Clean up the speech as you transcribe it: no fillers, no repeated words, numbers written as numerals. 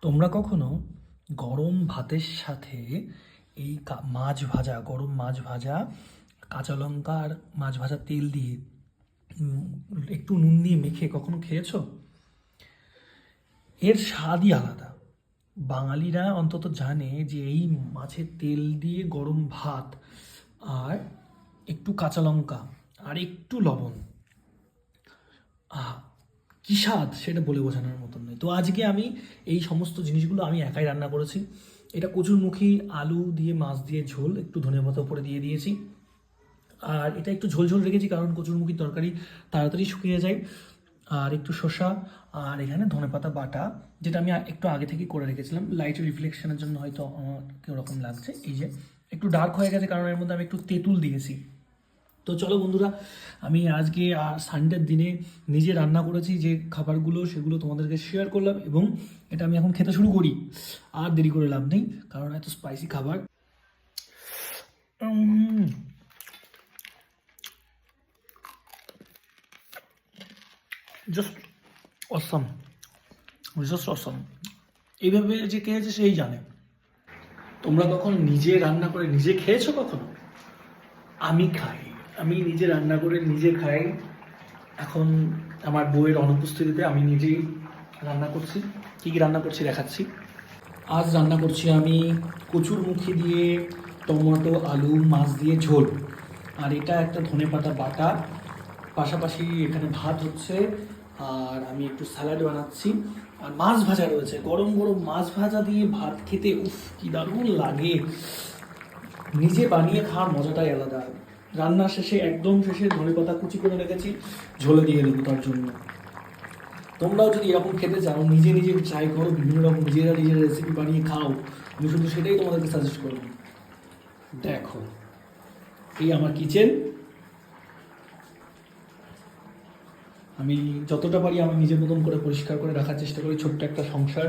তোমরা কখনো গরম ভাতের সাথে এই মাছ ভাজা, গরম মাছ ভাজা, কাঁচা লঙ্কা আর মাছ ভাজা তেল দিয়ে উম, একটু নুন দিয়ে মেখে কখনো খেয়েছো? এর স্বাদই আলাদা। বাঙালিরা অন্তত জানে যে এই মাছের তেল দিয়ে গরম ভাত আর একটু কাঁচা লঙ্কা আর একটু লবণ, আহ কি স্বাদ সেটা বলে বোঝানোর মতন নয়। তো আজকে আমি এই সমস্ত জিনিসগুলো আমি একাই রান্না করেছি। এটা কচুরমুখী আলু দিয়ে মাছ দিয়ে ঝোল, একটু ধনেপাতা উপরে দিয়ে দিয়েছি। আর এটা একটু ঝোল ঝোল রেখেছি কারণ কচুরমুখির তরকারি তাড়াতাড়ি শুকিয়ে যায়। আর একটু শসা, আর এখানে ধনেপাতা বাটা, যেটা আমি একটু আগে থেকে করে রেখেছিলাম। লাইট রিফ্লেকশনের জন্য হয়তো আমার ওরকম লাগছে। এই যে একটু ডার্ক হয়ে গেছে কারণ এর মধ্যে আমি একটু তেঁতুল দিয়েছি। তো চলো বন্ধুরা, আমি আজকে সানডের দিনে নিজে রান্না করেছি যে খাবারগুলো, সেগুলো তোমাদেরকে শেয়ার করলাম এবং এটা আমি এখন খেতে শুরু করি। আর দেরি করে লাভ নেই কারণ এত স্পাইসি খাবার। জাস্ট অসম, জাস্ট অসম। এইভাবে যে খেয়েছে সেই জানে। তোমরা কখন নিজে রান্না করে নিজে খেয়েছো কখনো? আমি খাই, আমি নিজে রান্না করে নিজে খাই। এখন আমার বউয়ের অনুপস্থিতিতে আমি নিজেই রান্না করছি। কী কী রান্না করছি দেখাচ্ছি। আজ রান্না করছি আমি কচুরমুখী দিয়ে টমেটো আলু মাছ দিয়ে ঝোল। আর এটা একটা ধনেপাতা বাটা, পাশাপাশি এখানে ভাত হচ্ছে। আর আমি একটু স্যালাড বানাচ্ছি। আর মাছ ভাজা রয়েছে, গরম গরম মাছ ভাজা দিয়ে ভাত খেতে উফ কি দারুণ লাগে। নিজে বানিয়ে খাওয়ার মজাটাই আলাদা। রান্নার শেষে, একদম শেষে ধনেপাতা কুচি করে রেখেছি, ঝোলে দিয়ে দেবো তার জন্য। তোমরাও যদি এরকম খেতে চাও, নিজে নিজে ট্রাই করো, বিভিন্ন রকম নিজেরা নিজের রেসিপি বানিয়ে খাও। আমি শুধু সেটাই তোমাদেরকে সাজেস্ট করব। দেখো, এই আমার কিচেন। আমি যতটা পারি আমি নিজের মতন করে পরিষ্কার করে রাখার চেষ্টা করি। ছোট্ট একটা সংসার,